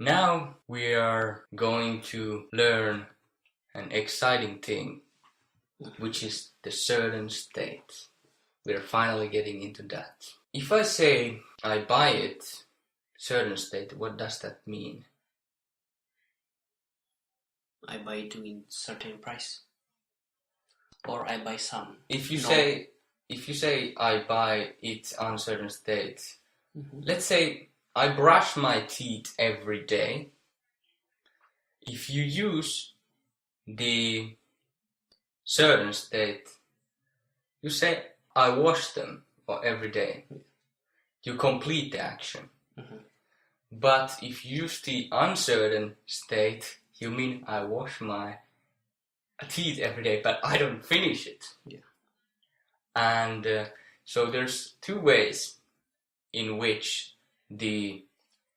Now we are going to learn an exciting thing, which is the certain state. We're finally getting into that. If I say I buy it, certain state, what does that mean? I buy it with certain price, or I buy some. If you say I buy it uncertain state, let's say I brush my teeth every day. If you use the certain state, you say I wash them every day. You complete the action. But if you use the uncertain state, you mean I wash my teeth every day, but I don't finish it. Yeah. And so there's two ways in which the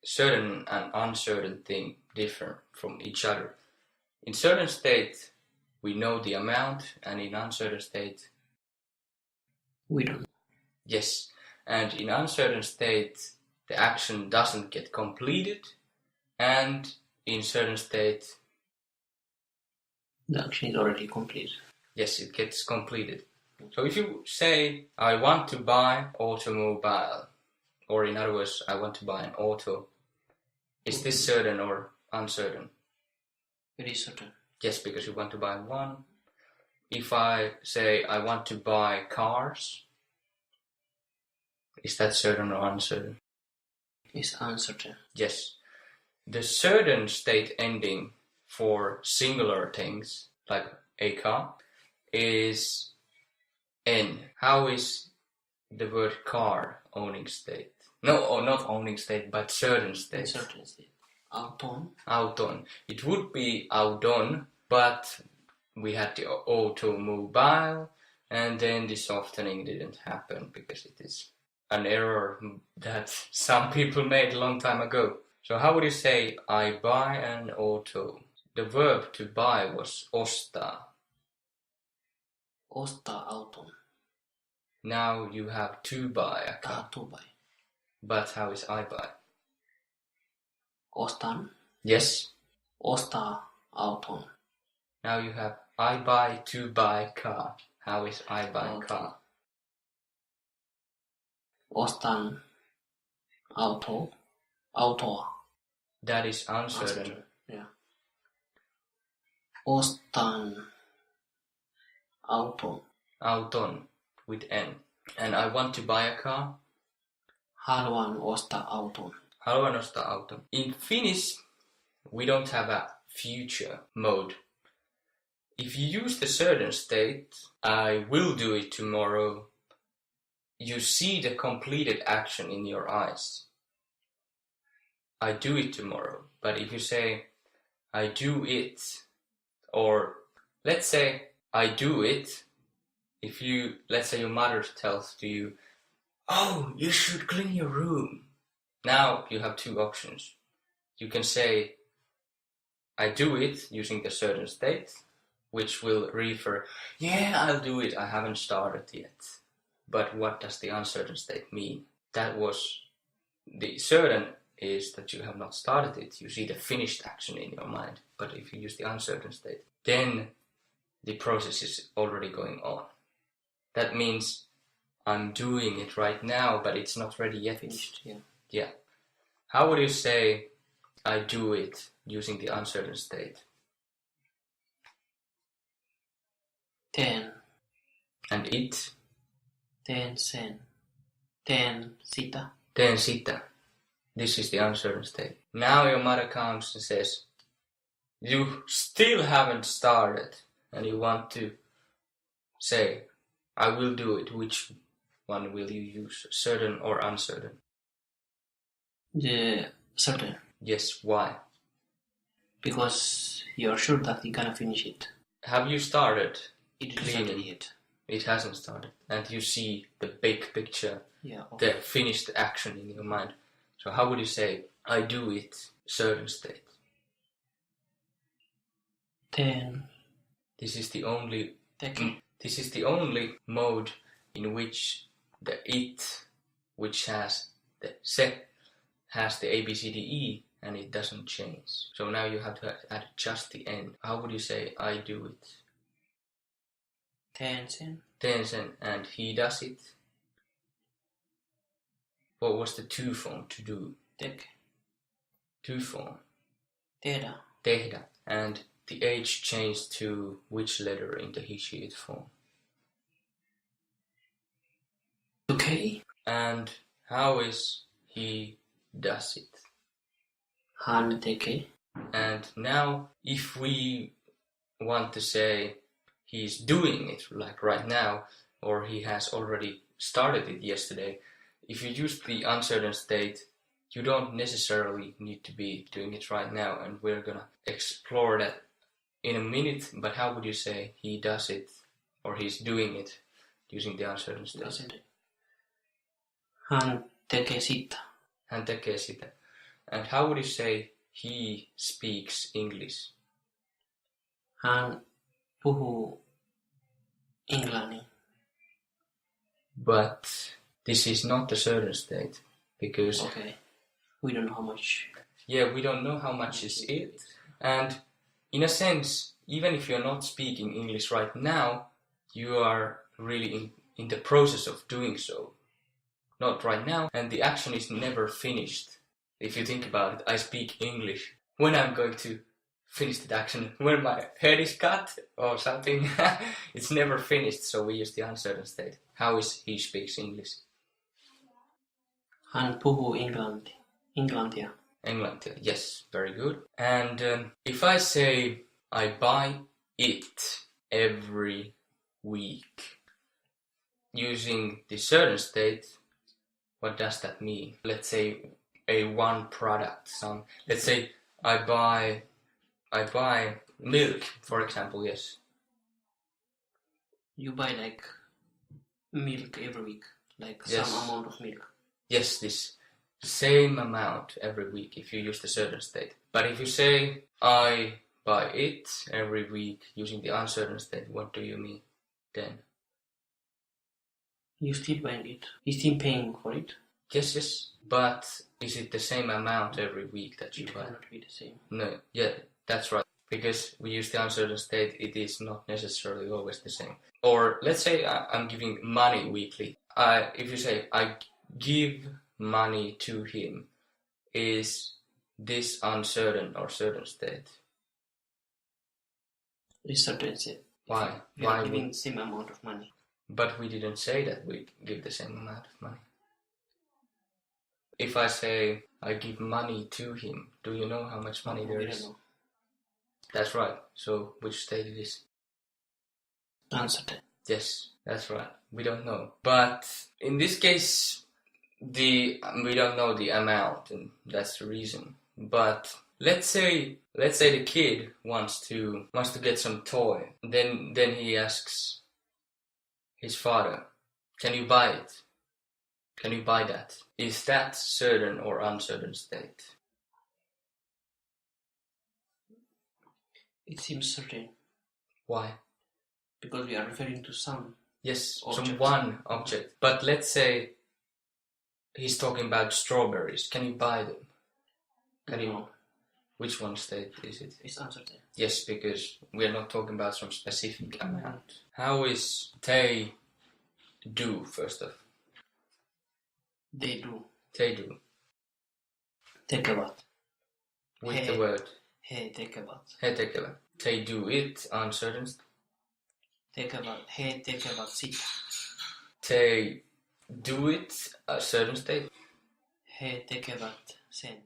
certain and uncertain thing differ from each other. In certain state, we know the amount, and in uncertain state, we don't. Yes, and in uncertain state, the action doesn't get completed, and in certain state, the action is already complete. Yes, it gets completed. So if you say, I want to buy automobile, or in other words, I want to buy an auto, is this certain or uncertain? It is certain. Yes, because you want to buy one. If I say I want to buy cars, is that certain or uncertain? It's uncertain. Yes. The certain state ending for singular things, like a car, is N. How is the word car owning state? No, or not owning state, but certain state. Certain state. Auton. Auton. It would be auton, but we had the automobile, and then the softening didn't happen because it is an error that some people made a long time ago. So how would you say I buy an auto? The verb to buy was ostaa. Ostaa auton. Now you have to buy a car. To buy. But how is I buy? Ostan. Yes. Ostaa auton. Now you have I buy to buy car. How is I buy car? Ostan autoa. That is uncertain. Yeah. Ostan auton. Auton with N. And I want to buy a car. Haluan ostaa auton. Haluan ostaa auton. In Finnish, we don't have a future mode. If you use the certain state, I will do it tomorrow, you see the completed action in your eyes. I do it tomorrow. But if you say, I do it, or let's say, I do it, let's say your mother tells to you, oh, you should clean your room. Now you have two options. You can say, I do it using the certain state, which will refer, yeah, I'll do it, I haven't started yet. But what does the uncertain state mean? That was, the certain is that you have not started it. You see the finished action in your mind. But if you use the uncertain state, then the process is already going on. That means I'm doing it right now, but it's not ready yet. Finished, yeah. Yeah. How would you say I do it using the uncertain state? Teen. And it? Teen sen. Teen sitä. Teen sitä. This is the uncertain state. Now your mother comes and says, you still haven't started, and you want to say, I will do it. Which one will you use, certain or uncertain? The certain. Yes, why? Because you're sure that you're gonna finish it. Have you started? It hasn't started yet. It hasn't started. And you see the big picture, okay. The finished action in your mind. So how would you say, I do it, certain state? Teen. This is the only Teki. This is the only mode in which the it, which has the se, has the A, B, C, D, E, and it doesn't change. So now you have to add just the end. How would you say I do it? Teen sen. Teen sen, and he does it. What was the to form, to do? Tekee. To form. Tehdä. Tehdä. And the H changed to which letter in the he, she, it form? Okay. And how is he does it? Hän tekee. And now, if we want to say he's doing it, like right now, or he has already started it yesterday, if you use the uncertain state, you don't necessarily need to be doing it right now, and we're gonna explore that in a minute. But how would you say he does it, or he's doing it, using the uncertain state? Doesn't it? Hän tekee sitä. Hän tekee sitä. And how would you say he speaks English? Hän puhuu englannin. But this is not the certain state, because Okay. We don't know how much. yeah, we don't know how much is it. And in a sense, even if you're not speaking English right now, you are really in the process of doing so. Not right now, and the action is never finished. If you think about it, I speak English. When I'm going to finish the action, when my head is cut or something, it's never finished, so we use the uncertain state. How is he speaks English? Hän puhuu englantia. Englantia, yes, very good. And if I say I buy it every week, using the certain state, what does that mean? Let's say a one product. Let's say I buy milk, for example. Yes. You buy like milk every week, like Yes. some amount of milk. Yes, this same amount every week if you use the certain state. But if you say I buy it every week using the uncertain state, what do you mean then? You still buying it. You still paying for it. Yes. But is it the same amount every week that you It buy? cannot be the same. No, yeah, that's right. Because we use the uncertain state, it is not necessarily always the same. Or let's say I'm giving money weekly. If you say I give money to him, is this uncertain or certain state? It's certain set. Why? We Why are giving would, the same amount of money. but we didn't say that we give the same amount of money. If I say I give money to him, do you know how much money there We is? don't know. That's right. So which state it is? Uncertain. Yes, that's right. We don't know. But in this case, we don't know the amount, and that's the reason. But let's say the kid wants to get some toy. Then he asks his father, "Can you buy it? Can you buy that?" Is that certain or uncertain state? It seems certain Why? because we are referring to some. Yes, Object. some one object. But let's say he's talking about strawberries. Can you buy them? Can you? No, Which one state is it? it's uncertain. Yes, because we're not talking about some specific amount. How is they do first off? They do. They do. Tekevät. With He. the word He tekevät. he tekevät. They do it uncertain. He tekevät sitä. They do it a certain state. He tekevät sen.